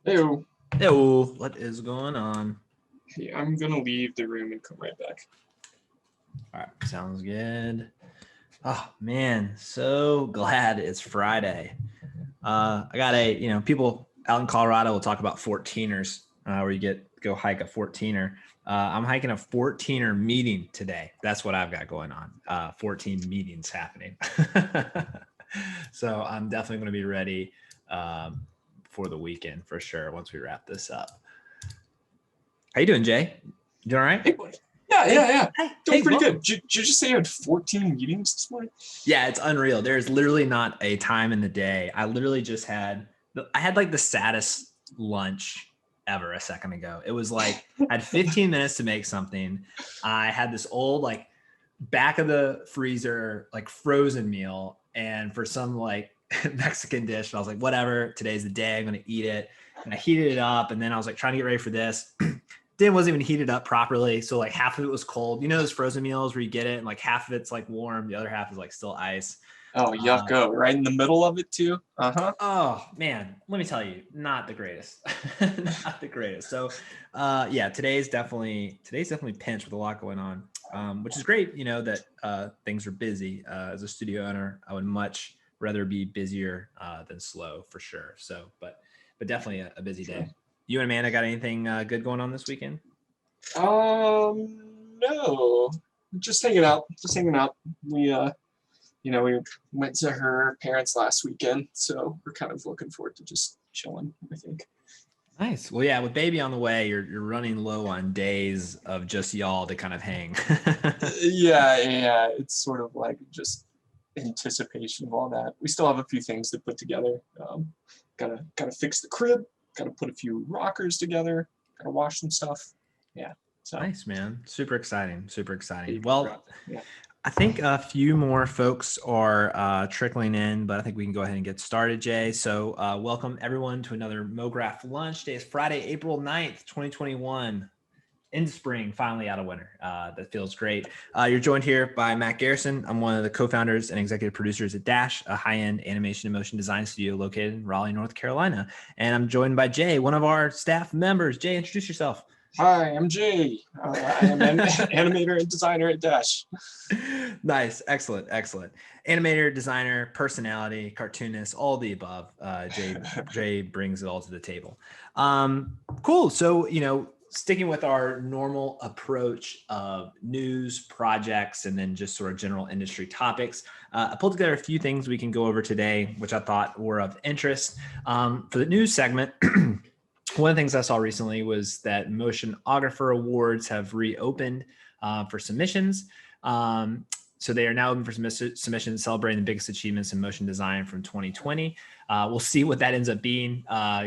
Ew. Yo, what is going on? Hey, I'm gonna leave the room and come right back. All right, sounds good. Oh man, so glad it's Friday. I got people out in Colorado will talk about 14ers, where you go hike a 14er. I'm hiking a 14er meeting today. That's what I've got going on. 14 meetings happening. So I'm definitely going to be ready for the weekend for sure once we wrap this up. How you doing, Jay? You doing all right? Hey, yeah. Doing pretty welcome. good. Did you just say you had 14 meetings this morning? Yeah, it's unreal. There's literally not a time in the day. I literally just had like the saddest lunch ever a second ago. It was like I had 15 minutes to make something. I had this old like back of the freezer like frozen meal, and for some like Mexican dish, I was like, whatever, today's the day, I'm gonna eat it. And I heated it up, and then I was like trying to get ready for this. Wasn't even heated up properly, so like half of it was cold. You know those frozen meals where you get it and like half of it's like warm, the other half is like still ice. Oh, yucko! Right in the middle of it too. Oh man, let me tell you, not the greatest. Not the greatest. So yeah, today's definitely pinched with a lot going on, which is great. You know that things are busy. As a studio owner, I would much rather be busier than slow for sure. So but definitely a busy day. You and Amanda got anything good going on this weekend? No, just hanging out. We we went to her parents last weekend, so we're kind of looking forward to just chilling, I think. Nice. Well, yeah, with baby on the way, you're running low on days of just y'all to kind of hang. Yeah. It's sort of like just anticipation of all that. We still have a few things to put together. Gotta fix the crib. Gotta put a few rockers together. Gotta wash some stuff. Yeah. So Nice, man. Super exciting. Well, yeah. I think a few more folks are trickling in, but I think we can go ahead and get started, Jay. So welcome everyone to another Mograph lunch. Today is Friday, April 9th, 2021. Into spring, finally out of winter. That feels great. You're joined here by Matt Garrison. I'm one of the co-founders and executive producers at Dash, a high-end animation and motion design studio located in Raleigh, North Carolina. And I'm joined by Jay, one of our staff members. Jay, introduce yourself. Hi, I'm Jay. I am an animator and designer at Dash. Nice. Excellent. Animator, designer, personality, cartoonist, all the above. Jay brings it all to the table. Cool. So, sticking with our normal approach of news, projects, and then just sort of general industry topics, I pulled together a few things we can go over today, which I thought were of interest. For the news segment, one of the things I saw recently was that Motionographer Awards have reopened for submissions. So they are now open for submissions celebrating the biggest achievements in motion design from 2020. We'll see what that ends up being,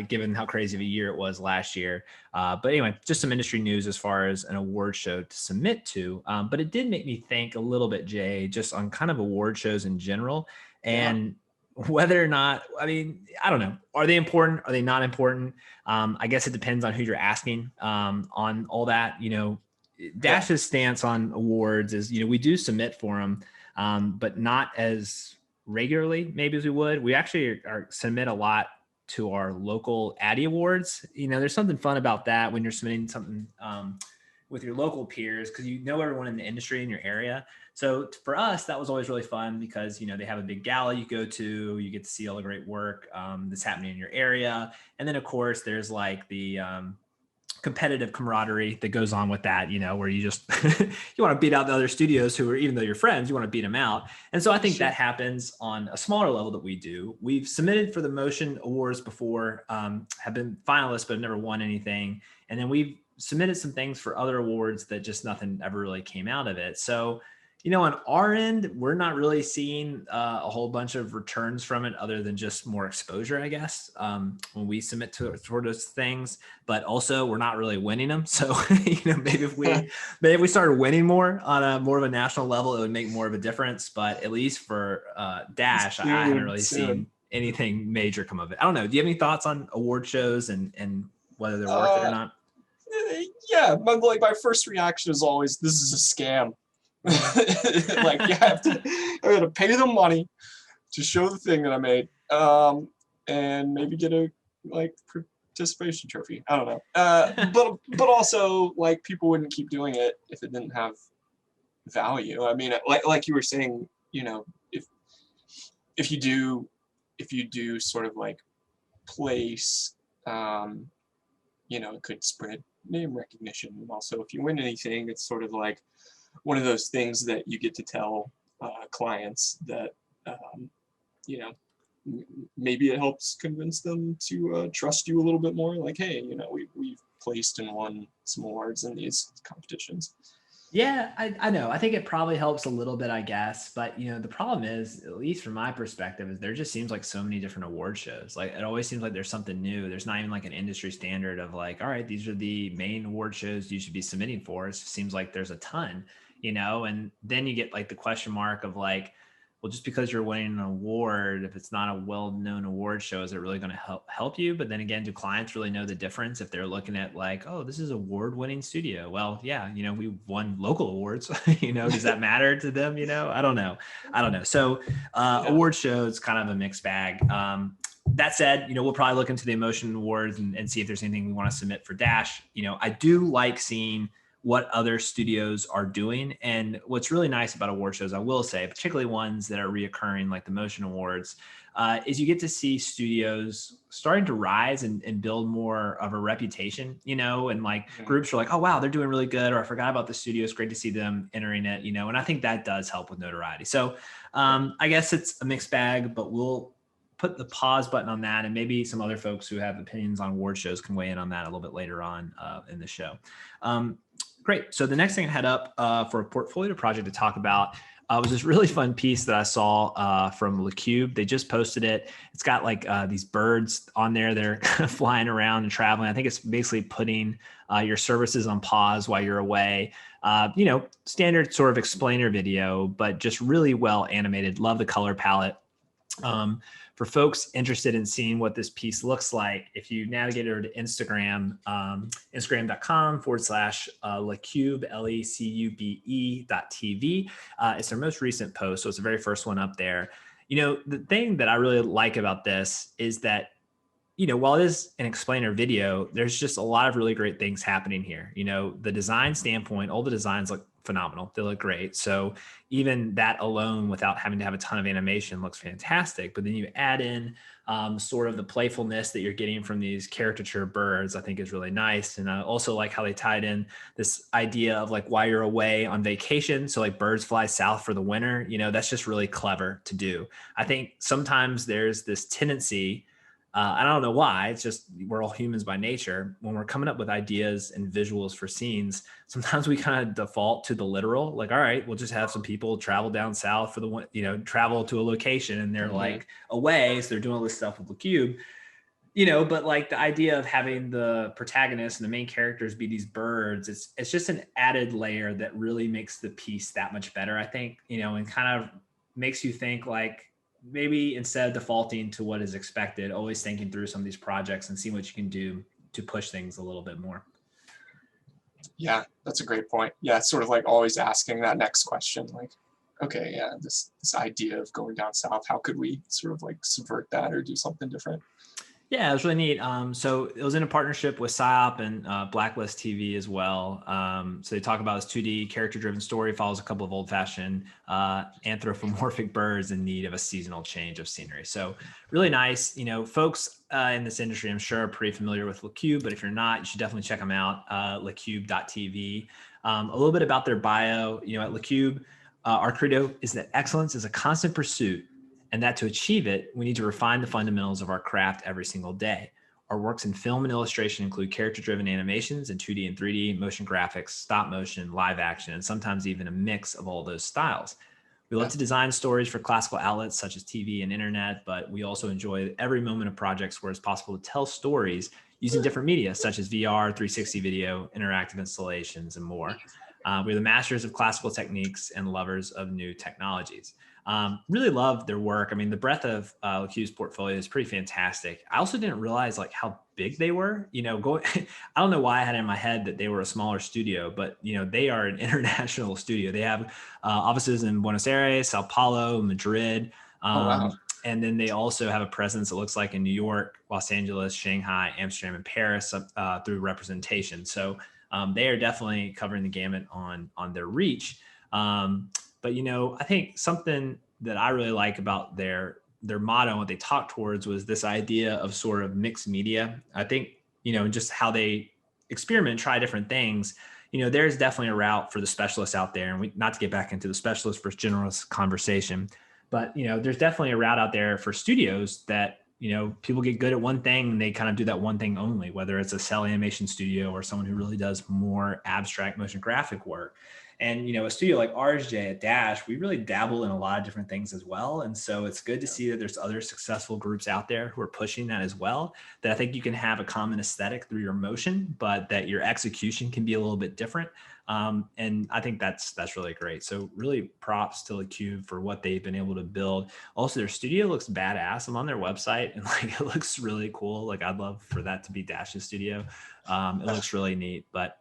given how crazy of a year it was last year. But anyway, just some industry news as far as an award show to submit to. But it did make me think a little bit, Jay, just on kind of award shows in general. And whether or not, I don't know. Are they important? Are they not important? I guess it depends on who you're asking on all that. Dash's stance on awards is, we do submit for them, but not as regularly maybe as we would. We actually submit a lot to our local Addy Awards. There's something fun about that when you're submitting something with your local peers, because everyone in the industry in your area. So for us, that was always really fun because, they have a big gala you go to, you get to see all the great work that's happening in your area. And then of course there's like the competitive camaraderie that goes on with that, where you just, you want to beat out the other studios who are, even though you're friends, you want to beat them out. And so I think that happens on a smaller level that we do. We've submitted for the Motion Awards before, have been finalists, but have never won anything. And then we've submitted some things for other awards that just nothing ever really came out of it. So, on our end, we're not really seeing a whole bunch of returns from it other than just more exposure, I guess, when we submit toward those things. But also, we're not really winning them. So, maybe if we started winning more on a more of a national level, it would make more of a difference. But at least for Dash, I haven't really seen anything major come of it. I don't know. Do you have any thoughts on award shows and whether they're worth it or not? Yeah, my first reaction is always, this is a scam. Like I have to pay them money to show the thing that I made, and maybe get a participation trophy. I don't know. But also like people wouldn't keep doing it if it didn't have value. I mean, like you were saying, you know, if you do sort of like place, you know, it could spread name recognition. And also, if you win anything, it's sort of like one of those things that you get to tell clients that, you know, maybe it helps convince them to trust you a little bit more. Like, hey, you know, we've placed and won some awards in these competitions. Yeah, I know. I think it probably helps a little bit, I guess. But the problem is, at least from my perspective, is there just seems like so many different award shows. Like it always seems like there's something new. There's not even like an industry standard of like, all right, these are the main award shows you should be submitting for. It seems like there's a ton, and then you get like the question mark of like, well, just because you're winning an award, if it's not a well-known award show, is it really going to help you? But then again, do clients really know the difference if they're looking at like, oh, this is award-winning studio? Well, yeah, we won local awards. Does that matter to them? I don't know. So Yeah. award shows kind of a mixed bag. That said, we'll probably look into the Emotion Awards and see if there's anything we want to submit for Dash. I do like seeing what other studios are doing. And what's really nice about award shows, I will say, particularly ones that are reoccurring like the Motion Awards, is you get to see studios starting to rise and build more of a reputation, and like groups are like, oh, wow, they're doing really good. Or I forgot about the studio. It's great to see them entering it, and I think that does help with notoriety. So I guess it's a mixed bag, but we'll put the pause button on that. And maybe some other folks who have opinions on award shows can weigh in on that a little bit later on in the show. Great. So the next thing I had up for a portfolio project to talk about was this really fun piece that I saw from LeCube. They just posted it. It's got like these birds on there. They're flying around and traveling. I think it's basically putting your services on pause while you're away. Standard sort of explainer video, but just really well animated. Love the color palette. For folks interested in seeing what this piece looks like, if you navigate over to Instagram, instagram.com/LeCube, LECUBE.TV, it's their most recent post. So it's the very first one up there. The thing that I really like about this is that, while it is an explainer video, there's just a lot of really great things happening here. The design standpoint, all the designs look phenomenal. They look great. So even that alone, without having to have a ton of animation, looks fantastic. But then you add in sort of the playfulness that you're getting from these caricature birds, I think is really nice. And I also like how they tied in this idea of like while you're away on vacation. So like birds fly south for the winter, that's just really clever to do. I think sometimes there's this tendency, I don't know why. It's just we're all humans by nature. When we're coming up with ideas and visuals for scenes, sometimes we kind of default to the literal. Like, all right, we'll just have some people travel down south for the travel to a location, and they're like away, so they're doing all this stuff with the cube. But like the idea of having the protagonist and the main characters be these birds, it's just an added layer that really makes the piece that much better, I think. And kind of makes you think like, maybe instead of defaulting to what is expected, always thinking through some of these projects and see what you can do to push things a little bit more. Yeah, that's a great point. Yeah, it's sort of like always asking that next question, like, okay, yeah, this idea of going down south, how could we sort of like subvert that or do something different? Yeah, it was really neat. So it was in a partnership with PsyOp and Blacklist TV as well. So they talk about this 2D character-driven story, follows a couple of old-fashioned anthropomorphic birds in need of a seasonal change of scenery. So really nice. Folks in this industry, I'm sure, are pretty familiar with LeCube, but if you're not, you should definitely check them out, LeCube.tv. A little bit about their bio. At LeCube, our credo is that excellence is a constant pursuit, and that to achieve it, we need to refine the fundamentals of our craft every single day. Our works in film and illustration include character-driven animations in 2D and 3D, motion graphics, stop motion, live action, and sometimes even a mix of all those styles. We love to design stories for classical outlets such as TV and internet, but we also enjoy every moment of projects where it's possible to tell stories using different media such as VR, 360 video, interactive installations, and more. We're the masters of classical techniques and lovers of new technologies. Really love their work. I mean, the breadth of LeCube's portfolio is pretty fantastic. I also didn't realize like how big they were. I don't know why I had in my head that they were a smaller studio, but they are an international studio. They have offices in Buenos Aires, Sao Paulo, Madrid. Oh, wow. And then they also have a presence, it looks like, in New York, Los Angeles, Shanghai, Amsterdam, and Paris through representation. So they are definitely covering the gamut on their reach. But, you know, I think something that I really like about their motto and what they talk towards was this idea of sort of mixed media. I think, you know, just how they experiment, try different things. You know, there's definitely a route for the specialists out there, and not to get back into the specialist versus generalist conversation, but, you know, there's definitely a route out there for studios that, you know, people get good at one thing and they kind of do that one thing only, whether it's a cell animation studio or someone who really does more abstract motion graphic work. And, you know, a studio like RJ at Dash, we really dabble in a lot of different things as well. And so it's good to see that there's other successful groups out there who are pushing that as well, that I think you can have a common aesthetic through your motion, but that your execution can be a little bit different. And I think that's really great. So really props to LeCube for what they've been able to build. Also, their studio looks badass. I'm on their website and like, it looks really cool. Like I'd love for that to be Dash's studio. It looks really neat, but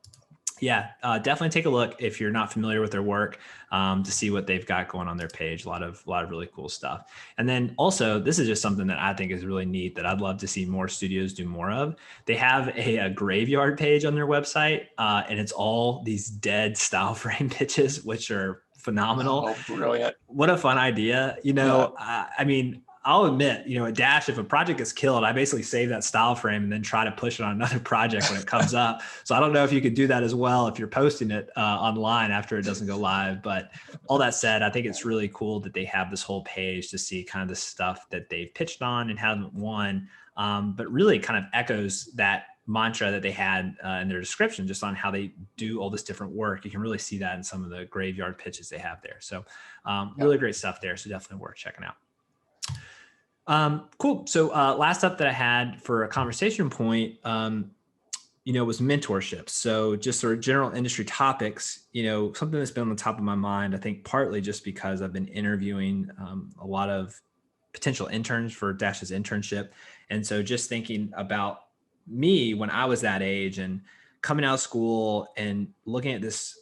yeah, definitely take a look if you're not familiar with their work to see what they've got going on their page. A lot of really cool stuff. And then also, this is just something that I think is really neat that I'd love to see more studios do more of. They have a graveyard page on their website, and it's all these dead style frame pitches, which are phenomenal. Oh, brilliant. What a fun idea. You know, I mean, I'll admit, you know, at Dash, if a project gets killed, I basically save that style frame and then try to push it on another project when it comes up. So I don't know if you could do that as well if you're posting it online after it doesn't go live. But all that said, I think it's really cool that they have this whole page to see kind of the stuff that they've pitched on and haven't won, but really kind of echoes that mantra that they had in their description, just on how they do all this different work. You can really see that in some of the graveyard pitches they have there. So really great stuff there. So definitely worth checking out. Cool. So last up that I had for a conversation point, you know, was mentorship. So just sort of general industry topics, you know, something that's been on the top of my mind, I think partly just because I've been interviewing a lot of potential interns for Dash's internship. And so just thinking about me when I was that age and coming out of school and looking at this,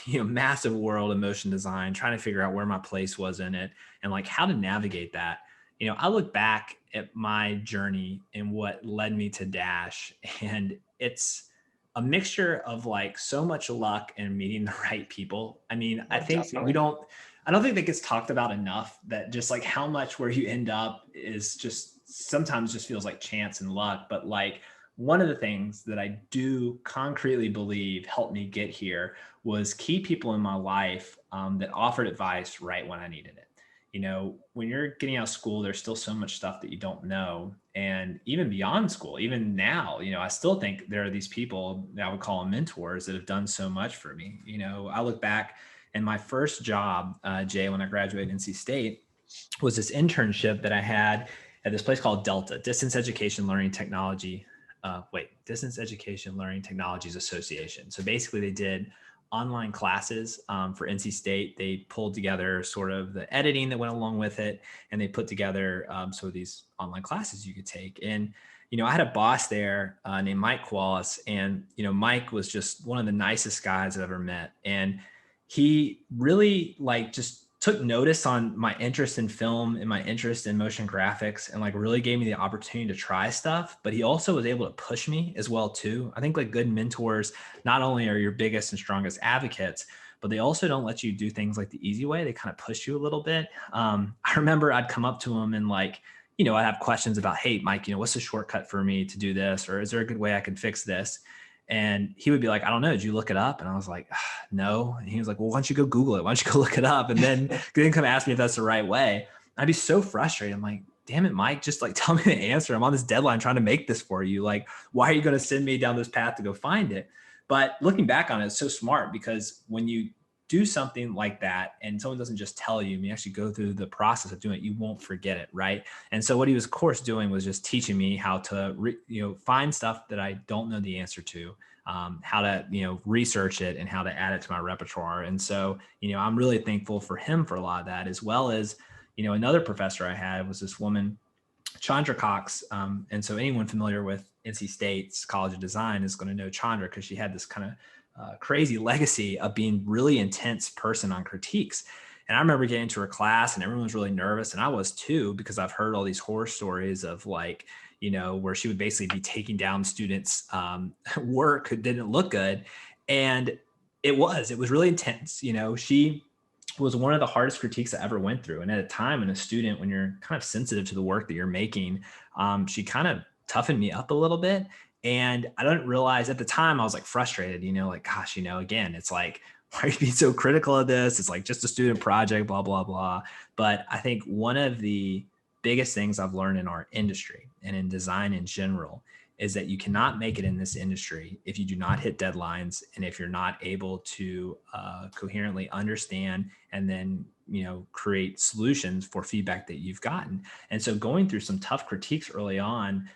you know, massive world of motion design, trying to figure out where my place was in it and like how to navigate that. You know, I look back at my journey and what led me to Dash, and it's a mixture of like so much luck and meeting the right people. I mean, I think Definitely. I don't think that gets talked about enough, that just like how much where you end up is just sometimes just feels like chance and luck. But like one of the things that I do concretely believe helped me get here was key people in my life that offered advice right when I needed it. You know, when you're getting out of school, there's still so much stuff that you don't know. And even beyond school, even now, you know, I still think there are these people that I would call them mentors that have done so much for me. You know, I look back and my first job, Jay, when I graduated NC State, was this internship that I had at this place called Delta, Distance Education Learning Technology. Distance Education Learning Technologies Association. So basically they did online classes for NC State. They pulled together sort of the editing that went along with it, and they put together sort of these online classes you could take. And, you know, I had a boss there named Mike Wallace, and, you know, Mike was just one of the nicest guys I've ever met. And he really like just took notice on my interest in film and my interest in motion graphics, and like really gave me the opportunity to try stuff. But he also was able to push me as well too. I think like good mentors not only are your biggest and strongest advocates, but they also don't let you do things like the easy way. They kind of push you a little bit. I remember I'd come up to him and like, you know, I'd have questions about, hey, Mike, you know, what's the shortcut for me to do this? Or is there a good way I can fix this? And he would be like, I don't know. Did you look it up? And I was like, no. And he was like, well, why don't you go Google it? Why don't you go look it up? And then come ask me if that's the right way. I'd be so frustrated. I'm like, damn it, Mike, just like tell me the answer. I'm on this deadline trying to make this for you. Like, why are you going to send me down this path to go find it? But looking back on it, it's so smart, because when you do something like that and someone doesn't just tell you, and you actually go through the process of doing it, you won't forget it, right? And so what he was, of course, doing was just teaching me how to find stuff that I don't know the answer to, how to research it and how to add it to my repertoire. And so I'm really thankful for him for a lot of that, as well as another professor I had was this woman, Chandra Cox. And so anyone familiar with NC State's College of Design is going to know Chandra, because she had this kind of crazy legacy of being really intense person on critiques. And I remember getting to her class and everyone was really nervous. And I was too, because I've heard all these horror stories of like, where she would basically be taking down students' work who didn't look good. And it was really intense. She was one of the hardest critiques I ever went through. And at a time, when a student, when you're kind of sensitive to the work that you're making, she kind of toughened me up a little bit. And I didn't realize at the time, I was like frustrated, like, gosh, again, it's like, why are you being so critical of this? It's like just a student project, blah, blah, blah. But I think one of the biggest things I've learned in our industry and in design in general is that you cannot make it in this industry if you do not hit deadlines and if you're not able to coherently understand and then create solutions for feedback that you've gotten. And so going through some tough critiques early on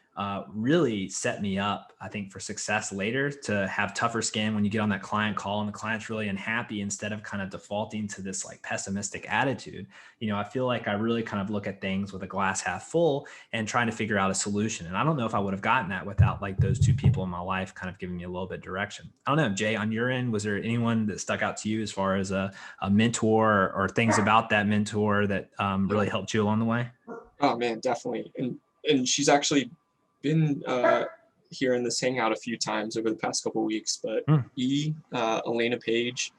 really set me up, I think, for success later, to have tougher skin when you get on that client call and the client's really unhappy, instead of kind of defaulting to this like pessimistic attitude. I feel like I really kind of look at things with a glass half full and trying to figure out a solution. And I don't know if I would have gotten that without like those two people in my life kind of giving me a little bit of direction. I don't know, Jay, on your end, was there anyone that stuck out to you as far as a mentor or things about that mentor that really helped you along the way? Oh man, definitely. And she's actually been here in this hangout a few times over the past couple of weeks. But Elena Page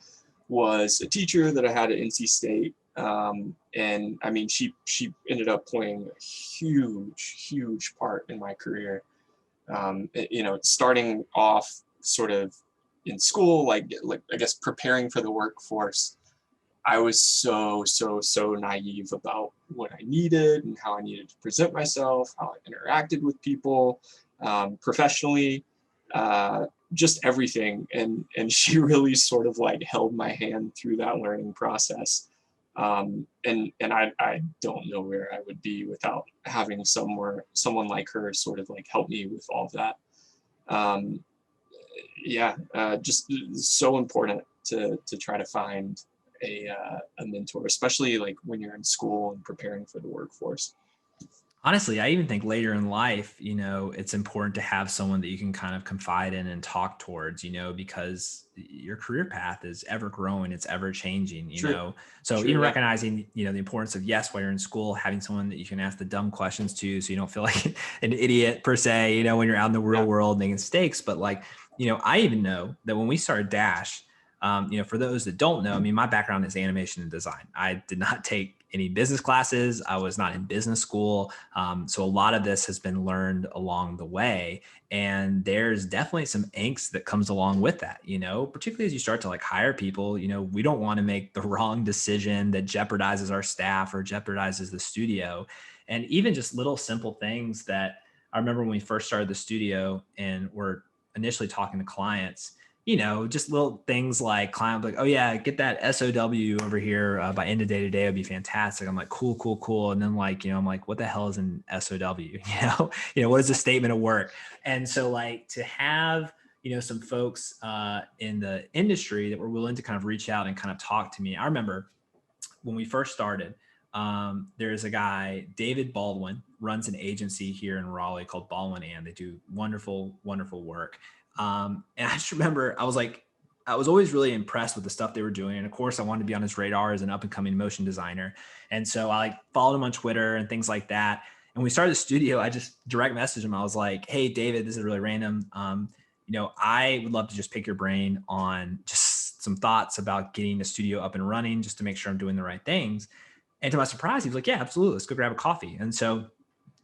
was a teacher that I had at NC State. And I mean, she ended up playing a huge part in my career. Starting off sort of in school, like I guess preparing for the workforce, I was so naive about what I needed and how I needed to present myself, how I interacted with people, professionally, just everything. And she really sort of like held my hand through that learning process. And I don't know where I would be without having someone like her sort of like help me with all of that. Just so important to try to find a mentor, especially like when you're in school and preparing for the workforce. Honestly, I even think later in life, it's important to have someone that you can kind of confide in and talk towards, because your career path is ever growing, it's ever changing, True. So True, even yeah. recognizing, the importance of, yes, while you're in school, having someone that you can ask the dumb questions to, so you don't feel like an idiot per se, when you're out in the real world making mistakes. But like, I even know that when we started Dash, for those that don't know, I mean, my background is animation and design. I did not take any business classes. I was not in business school. So a lot of this has been learned along the way. And there's definitely some angst that comes along with that, particularly as you start to like hire people. We don't want to make the wrong decision that jeopardizes our staff or jeopardizes the studio. And even just little simple things that I remember when we first started the studio and we're initially talking to clients, just little things like client like, oh yeah, get that SOW over here by end of day today would be fantastic. I'm like, cool. And then like, I'm like, what the hell is an SOW? What is a statement of work? And so like to have, some folks in the industry that were willing to kind of reach out and kind of talk to me. I remember when we first started, there's a guy, David Baldwin, runs an agency here in Raleigh called Baldwin, and they do wonderful work. And I just remember I was always really impressed with the stuff they were doing. And of course I wanted to be on his radar as an up and coming motion designer. And so I like followed him on Twitter and things like that. And when we started the studio, I just direct messaged him. I was like, hey, David, this is really random. I would love to just pick your brain on just some thoughts about getting the studio up and running, just to make sure I'm doing the right things. And to my surprise, he was like, yeah, absolutely. Let's go grab a coffee. And so,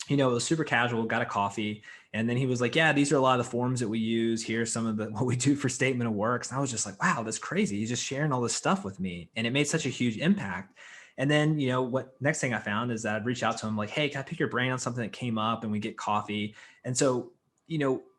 it was super casual, got a coffee. And then he was like, yeah, these are a lot of the forms that we use. Here's some of what we do for statement of works. And I was just like, wow, that's crazy. He's just sharing all this stuff with me. And it made such a huge impact. And then, what next thing I found is that I'd reach out to him like, hey, can I pick your brain on something that came up, and we get coffee. And so,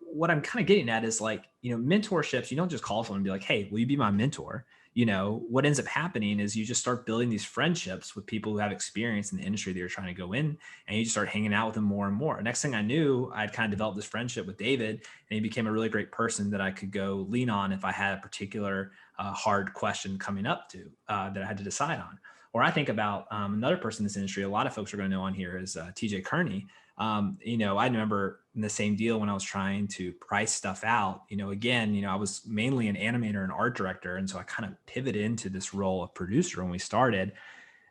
what I'm kind of getting at is like, mentorships, you don't just call someone and be like, hey, will you be my mentor? What ends up happening is you just start building these friendships with people who have experience in the industry that you're trying to go in, and you just start hanging out with them more and more. Next thing I knew, I'd kind of developed this friendship with David, and he became a really great person that I could go lean on if I had a particular hard question coming up to that I had to decide on. Or I think about another person in this industry, a lot of folks are going to know on here, is TJ Kearney. I remember in the same deal when I was trying to price stuff out, again, I was mainly an animator and art director. And so I kind of pivoted into this role of producer when we started.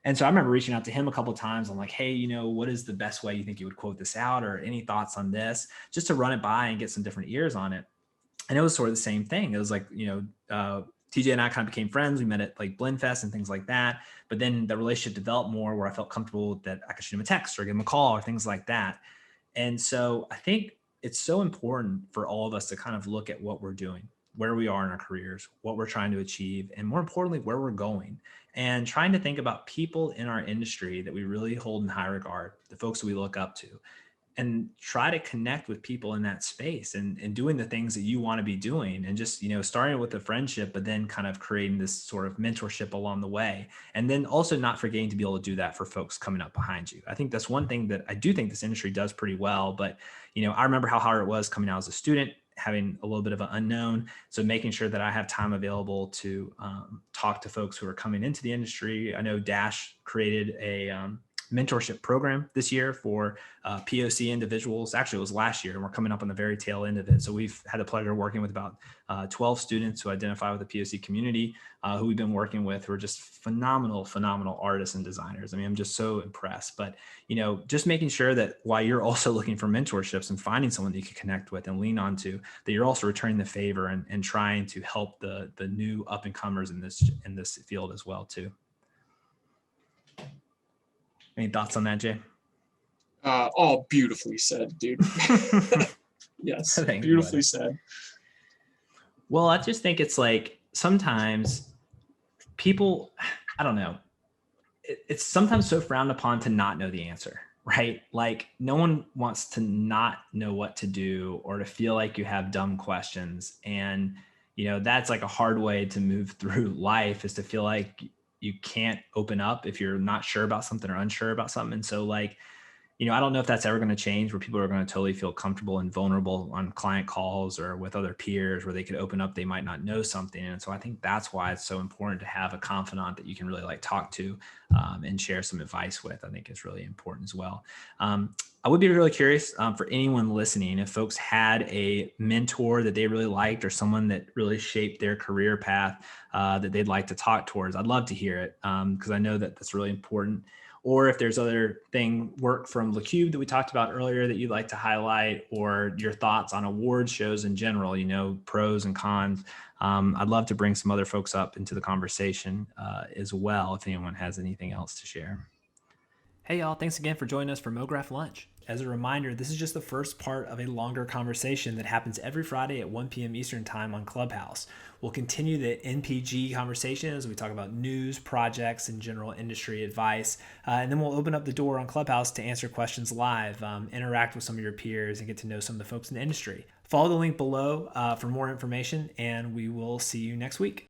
And so I remember reaching out to him a couple of times. I'm like, hey, you know, what is the best way you think you would quote this out, or any thoughts on this, just to run it by and get some different ears on it. And it was sort of the same thing. It was like, TJ and I kind of became friends. We met at like Blendfest and things like that. But then the relationship developed more where I felt comfortable that I could shoot him a text or give him a call or things like that. And so I think it's so important for all of us to kind of look at what we're doing, where we are in our careers, what we're trying to achieve, and more importantly, where we're going, and trying to think about people in our industry that we really hold in high regard, the folks that we look up to, and try to connect with people in that space, and doing the things that you want to be doing, and just, starting with a friendship, but then kind of creating this sort of mentorship along the way. And then also not forgetting to be able to do that for folks coming up behind you. I think that's one thing that I do think this industry does pretty well. But, I remember how hard it was coming out as a student, having a little bit of an unknown. So making sure that I have time available to talk to folks who are coming into the industry. I know Dash created a mentorship program this year for POC individuals. Actually, it was last year, and we're coming up on the very tail end of it. So we've had the pleasure of working with about 12 students who identify with the POC community, who we've been working with, who are just phenomenal artists and designers. I mean, I'm just so impressed. But, just making sure that while you're also looking for mentorships and finding someone that you can connect with and lean on to, that you're also returning the favor and trying to help the new up and comers in this field as well too. Any thoughts on that, Jay? All beautifully said, dude. Yes, beautifully said. Well, I just think it's like sometimes people, I don't know, it's sometimes so frowned upon to not know the answer, right? Like no one wants to not know what to do or to feel like you have dumb questions. And, that's like a hard way to move through life, is to feel like you can't open up if you're not sure about something or unsure about something. And so like, I don't know if that's ever going to change, where people are going to totally feel comfortable and vulnerable on client calls or with other peers, where they could open up, they might not know something. And so I think that's why it's so important to have a confidant that you can really like talk to and share some advice with. I think is really important as well. I would be really curious for anyone listening, if folks had a mentor that they really liked, or someone that really shaped their career path that they'd like to talk towards. I'd love to hear it, because I know that that's really important. Or if there's other work from LeCube that we talked about earlier that you'd like to highlight, or your thoughts on award shows in general, pros and cons. I'd love to bring some other folks up into the conversation as well, if anyone has anything else to share. Hey, y'all. Thanks again for joining us for Mograph Lunch. As a reminder, this is just the first part of a longer conversation that happens every Friday at 1 p.m. Eastern Time on Clubhouse. We'll continue the NPG conversation as we talk about news, projects, and general industry advice. And then we'll open up the door on Clubhouse to answer questions live, interact with some of your peers, and get to know some of the folks in the industry. Follow the link below for more information, and we will see you next week.